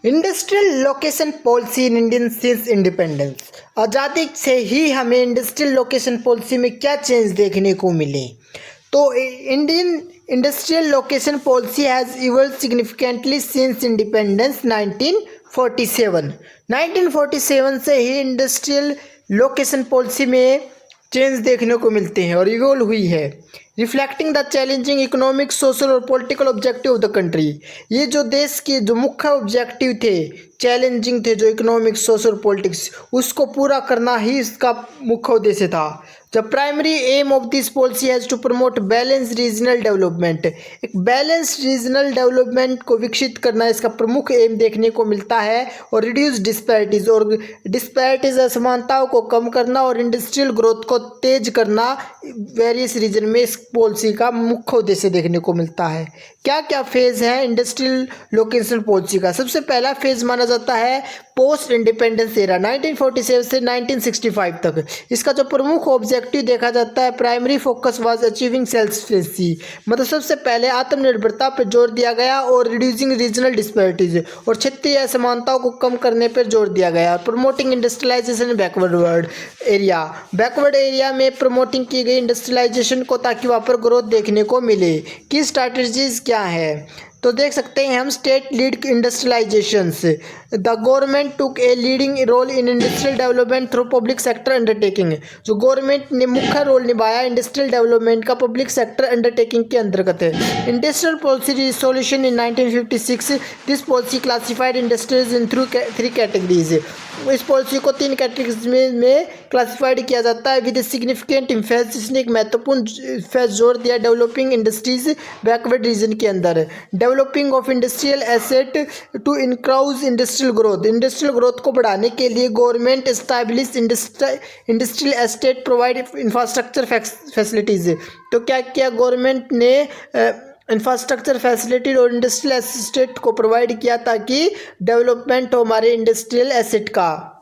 Industrial location policy in Indian since independence. आज़ादी से ही हमें इंडस्ट्रियल लोकेशन पॉलिसी में क्या चेंज देखने को मिले। तो Indian industrial location policy has evolve significantly since independence 1947। 1947 से ही इंडस्ट्रियल लोकेशन पॉलिसी में चेंज देखने को मिलते हैं और इवॉल्व हुई है, reflecting the challenging economic, social और political objective of the country. ये जो देश के जो मुख्य ऑब्जेक्टिव थे, चैलेंजिंग थे, जो इकोनॉमिक, सोशल, पॉलिटिक्स, उसको पूरा करना ही इसका मुख्य उद्देश्य था। The primary aim of this policy has to promote balance regional development. एक बैलेंस रीजनल डेवलपमेंट को विकसित करना इसका प्रमुख एम देखने को मिलता है, और रिड्यूस डिस्पैरिटीज़, और डिस्पैरिटीज़ असमानताओं को कम करना और इंडस्ट्रियल ग्रोथ को तेज करना वेरियस रीजन में इस पॉलिसी का मुख्य उद्देश्य देखने को मिलता है। क्या क्या फेज़ है इंडस्ट्रियल लोकेशन पॉलिसी का? सबसे पहला फेज़ माना जाता है पोस्ट इंडिपेंडेंस एरा 1947 से 1965 तक। इसका जो प्रमुख ऑब्जेक्टिव देखा जाता है, primary focus was achieving self sufficiency, मतलब सबसे पहले आत्मनिर्भरता पर जोर दिया गया, और रिड्यूसिंग रीजनल डिस्पैरिटीज, और क्षेत्रीय असमानताओं को कम करने पर जोर दिया गया, और प्रमोटिंग इंडस्ट्रियलाइजेशन बैकवर्ड एरिया में प्रमोटिंग की गई इंडस्ट्रियलाइजेशन को, ताकि वहाँ पर ग्रोथ देखने को मिले। की स्ट्रैटेजीज क्या है तो देख सकते हैं हम। State lead industrialisations, the government took a leading role in industrial development through public sector undertaking. जो गवर्नमेंट ने मुख्य रोल निभाया इंडस्ट्रियल डेवलपमेंट का पब्लिक सेक्टर अंडरटेकिंग के अंतर्गत है। Industrial policy resolution in 1956, this policy classified industries in three categories. इस policy को 3 कैटेगरीज में क्लासिफाइड किया जाता है विद सिग्निफिकेंट इम्फेसिस। इसने एक महत्वपूर्ण फेज जोर दिया डेवलपिंग इंडस्ट्रीज बैकवर्ड रीजन के अंदर। Developing of industrial asset to increase industrial growth, industrial growth को बढ़ाने के लिए government establish industrial estate, provide infrastructure facilities. तो क्या किया गवर्नमेंट ने? इंफ्रास्ट्रक्चर फैसिलिटी और इंडस्ट्रियल एसेट को प्रोवाइड किया, ताकि डेवलपमेंट हो हमारे इंडस्ट्रियल एसेट का।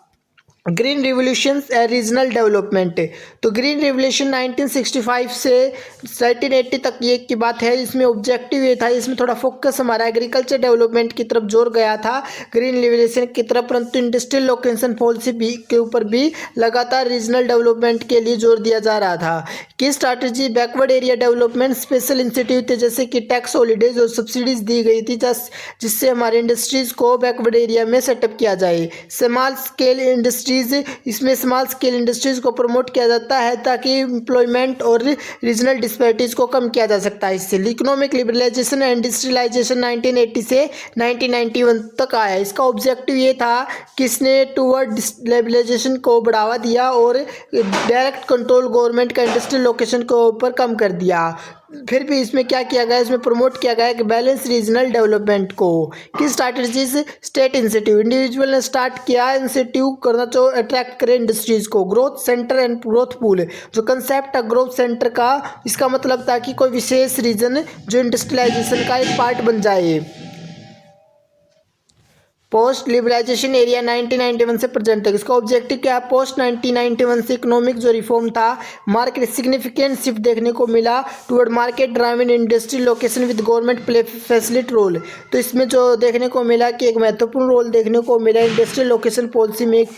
ग्रीन रिवोल्यूशन रीजनल डेवलपमेंट, तो ग्रीन रिवोल्यूशन 1965 से 1980 तक ये की बात है। इसमें ऑब्जेक्टिव ये था, इसमें थोड़ा फोकस हमारा एग्रीकल्चर डेवलपमेंट की तरफ जोर गया था ग्रीन रिवोल्यूशन की तरफ, परंतु इंडस्ट्रियल लोकेशन पॉलिसी भी के ऊपर भी लगातार रीजनल डेवलपमेंट के लिए जोर दिया जा रहा था। की strategy? Backward area development, special incentive थे, जैसे कि टैक्स हॉलीडेज और सब्सिडीज दी गई थी, जिससे हमारे इंडस्ट्रीज को बैकवर्ड एरिया में सेटअप किया जाए। स्मॉल स्केल इंडस्ट्री, इसमें स्मॉल स्केल इंडस्ट्रीज को प्रमोट किया जाता है, ताकि एम्प्लॉयमेंट और रीजनल डिस्पैरिटीज को कम किया जा सकता है इससे। इकोनॉमिक लिबरलाइजेशन एंड इंडस्ट्रियलाइजेशन 1980 से 1991 तक आया। इसका ऑब्जेक्टिव ये था कि इसने टूवर्ड लिबरलाइजेशन को बढ़ावा दिया और डायरेक्ट कंट्रोल गवर्नमेंट का इंडस्ट्रियल लोकेशन के ऊपर कम कर दिया। फिर भी इसमें क्या किया गया? इसमें प्रमोट किया गया कि बैलेंस रीजनल डेवलपमेंट को। किस स्ट्रैटेजीज? स्टेट इंसेंटिव, इंडिविजुअल ने स्टार्ट किया इंसेंटिव करना जो अट्रैक्ट करे इंडस्ट्रीज को। Growth centre and growth pool, जो कंसेप्ट है ग्रोथ सेंटर का, इसका मतलब था कि कोई विशेष रीजन जो इंडस्ट्रियलाइजेशन का एक पार्ट बन जाए। पोस्ट लिबरलाइजेशन एरिया 1991 से प्रेजेंट तक, इसका ऑब्जेक्टिव क्या है? पोस्ट 1991 से इकोनॉमिक जो रिफॉर्म था, मार्केट सिग्निफिकेंट शिफ्ट देखने को मिला toward market driven industrial location with government play facility role. तो इसमें जो देखने को मिला कि एक महत्वपूर्ण रोल देखने को मिला इंडस्ट्रियल लोकेशन पॉलिसी में। एक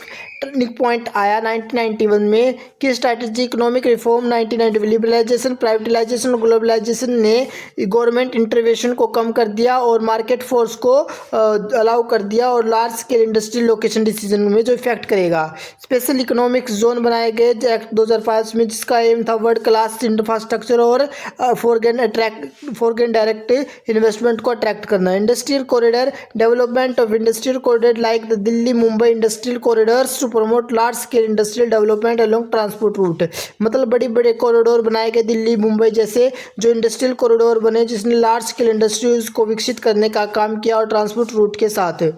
टर्निंग पॉइंट आया 1991 में। कि strategy? Economic reform 1990, liberalisation, privatisation और ग्लोबलाइजेशन ने गवर्नमेंट इंटरवेंशन को कम कर दिया और मार्केट फोर्स को अलाउ कर दिया, और large scale industrial location decision में जो इफेक्ट करेगा। स्पेशल इकोनॉमिक जोन बनाए गए एक्ट 2005 में, जिसका एम था वर्ल्ड क्लास इंफ्रास्ट्रक्चर और फॉरेन डायरेक्ट इन्वेस्टमेंट को अट्रैक्ट करना। Industrial corridor, development of industrial corridor like the Delhi Mumbai industrial corridors to promote large scale industrial development along transport route. मतलब बड़े बड़े कॉरिडोर बनाए गए दिल्ली मुंबई जैसे जो इंडस्ट्रियल कॉरिडोर बने, जिसने लार्ज स्केल इंडस्ट्रीज को विकसित करने का काम किया और ट्रांसपोर्ट रूट के साथ।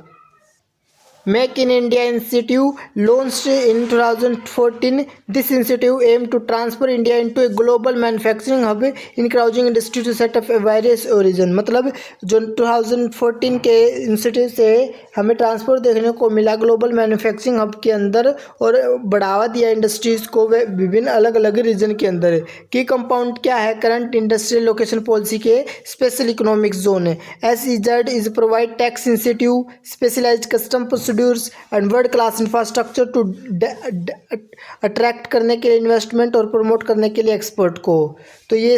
Make in India initiative launched in 2014. This initiative aimed to transfer India into a global manufacturing hub, encouraging industry to set up a various origin. मतलब जो 2014 के इंस्टीट्यूट से हमें ट्रांसफर देखने को मिला ग्लोबल मैन्युफैक्चरिंग हब के अंदर और बढ़ावा दिया इंडस्ट्रीज़ को वे विभिन्न अलग अलग रीजन के अंदर। की कंपाउंड क्या है करंट इंडस्ट्रियल लोकेशन पॉलिसी के special economic zone. SEZ is provide tax incentive, specialised custom procedures and world class infrastructure to attract करने के लिए इन्वेस्टमेंट और प्रमोट करने के लिए एक्सपोर्ट को। तो ये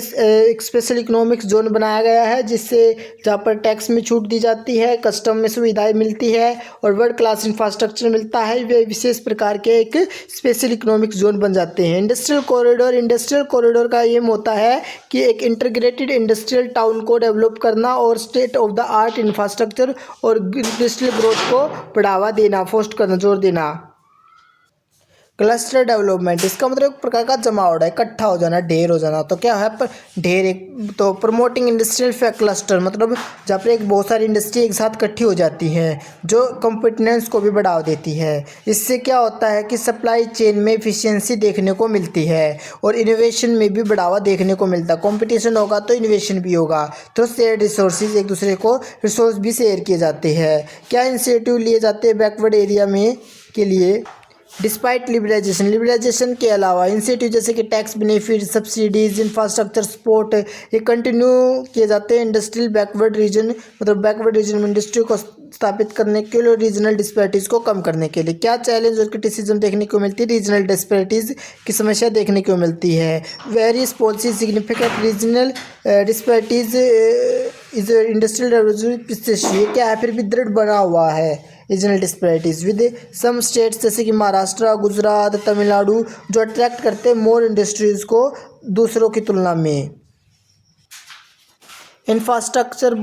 एक स्पेशल इकोनॉमिक जोन बनाया गया है जिससे जहाँ पर टैक्स में छूट दी जाती है, कस्टम में सुविधाएं मिलती है और वर्ल्ड क्लास इंफ्रास्ट्रक्चर मिलता है। वे विशेष प्रकार के एक स्पेशल इकोनॉमिक जोन बन जाते हैं। इंडस्ट्रियल कॉरिडोर का एम होता है कि एक इंटीग्रेटेड इंडस्ट्रियल टाउन को डेवलप करना और state of the art infrastructure और इंडस्ट्रियल ग्रोथ को बढ़ावा देना, फोस्ट करना, जोर देना। क्लस्टर डेवलपमेंट, इसका मतलब एक प्रकार का जमावड़ा, इकट्ठा हो जाना, ढेर हो जाना। तो क्या है पर ढेर एक तो प्रमोटिंग इंडस्ट्रियल क्लस्टर मतलब जहाँ पर एक बहुत सारी इंडस्ट्री एक साथ इकट्ठी हो जाती हैं जो कॉम्पिटिनेंस को भी बढ़ावा देती है। इससे क्या होता है कि सप्लाई चेन में एफिशिएंसी देखने को मिलती है और इनोवेशन में भी बढ़ावा देखने को मिलता है। कॉम्पिटिशन होगा तो इनोवेशन भी होगा। तो शेयर रिसोर्सेज, एक दूसरे को रिसोर्स भी शेयर किए जाते हैं। क्या इंसेंटिव लिए जाते हैं बैकवर्ड एरिया में के लिए डिस्पाइट लिबरलाइजेशन के अलावा इंसेंटिव जैसे कि tax benefit, subsidies, infrastructure support ये कंटिन्यू किए जाते हैं इंडस्ट्रियल बैकवर्ड रीजन मतलब बैकवर्ड रीजन में इंडस्ट्री को स्थापित करने के लिए, रीजनल डिस्पैरिटीज़ को कम करने के लिए। क्या चैलेंज और क्रिटिसिज्म देखने को मिलती है? रीजनल डिस्पैरिटीज़ की समस्या देखने को मिलती है। Various policy significant regional disparities is industrial revolution. ये क्या है फिर भी दृढ़ बना हुआ है regional disparities with some states जैसे कि महाराष्ट्र, गुजरात, तमिलनाडु जो अट्रैक्ट करते हैं मोर इंडस्ट्रीज़ को दूसरों की तुलना में। इंफ्रास्ट्रक्चर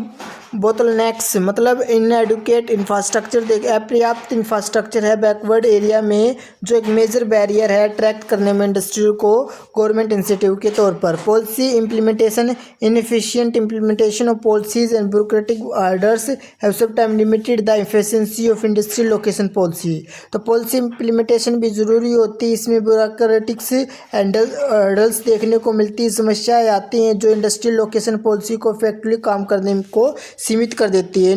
बोतलनेक्स मतलब इनएडुकेट इंफ्रास्ट्रक्चर अपर्याप्त इंफ्रास्ट्रक्चर है बैकवर्ड एरिया में जो एक मेजर बैरियर है अट्रैक्ट करने में इंडस्ट्री को गवर्नमेंट इंसेंटिव के तौर पर। Policy implementation inefficient implementation of policies and bureaucratic orders have sometime limited the efficiency of industrial location policy. तो पॉलिसी इम्प्लीमेंटेशन भी ज़रूरी होती है, इसमें ब्यूरोक्रेटिक्स एंड ऑर्डर्स देखने को मिलती है, समस्याएँ आती हैं जो इंडस्ट्रियल लोकेशन पॉलिसी को इफेक्टिवली काम करने को सीमित कर देती है।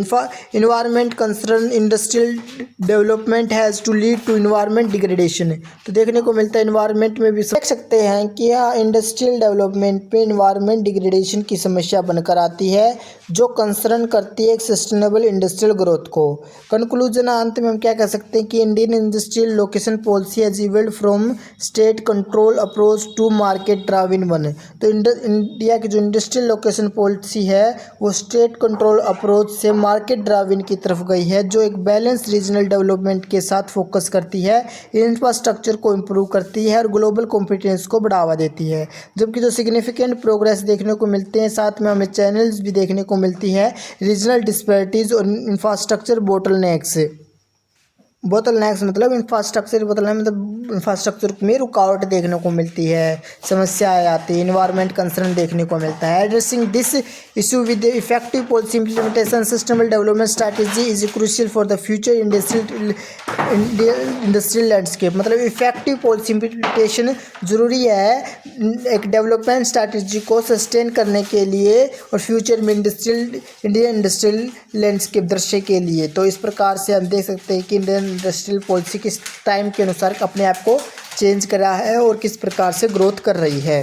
Environment concern industrial development has to lead to environment degradation. तो देखने को मिलता है इन्वायरमेंट में भी देख सकते हैं कि यहाँ इंडस्ट्रियल डेवलपमेंट पे इन्वायरमेंट डिग्रेडेशन की समस्या बनकर आती है जो कंसर्न करती है एक सस्टेनेबल इंडस्ट्रियल ग्रोथ को। कंक्लूजन अंत में हम क्या कह सकते हैं कि Indian industrial location policy has evolved from state control approach to market driven one. तो इंडिया की जो इंडस्ट्रियल लोकेशन पॉलिसी है वो स्टेट कंट्रोल अप्रोच से मार्केट ड्राइवन की तरफ गई है जो एक बैलेंस रीजनल डेवलपमेंट के साथ फोकस करती है, इंफ्रास्ट्रक्चर को इम्प्रूव करती है और ग्लोबल कॉम्पिटिशन को बढ़ावा देती है। जबकि जो सिग्निफिकेंट प्रोग्रेस देखने को मिलते हैं साथ में हमें चैनल्स भी देखने को मिलती है, रीजनल डिस्पैरिटीज़ और इंफ्रास्ट्रक्चर बोतलनेक्स मतलब इंफ्रास्ट्रक्चर बोतलनेक मतलब इंफ्रास्ट्रक्चर में रुकावट देखने को मिलती है, समस्याएं आती है, इन्वायरमेंट कंसर्न देखने को मिलता है। Addressing this issue with effective policy implementation sustainable development strategy is crucial for the future industrial landscape. मतलब इफेक्टिव पॉलिसी इम्प्लीमेंटेशन ज़रूरी है एक डेवलपमेंट स्ट्रैटेजी को सस्टेन करने के लिए और फ्यूचर में इंडियन इंडस्ट्रियल लैंडस्केप दृश्य के लिए। तो इस प्रकार से हम देख सकते हैं कि इंडियन इंडस्ट्रियल पॉलिसी किस टाइम के अनुसार अपने आप को चेंज करा है और किस प्रकार से ग्रोथ कर रही है।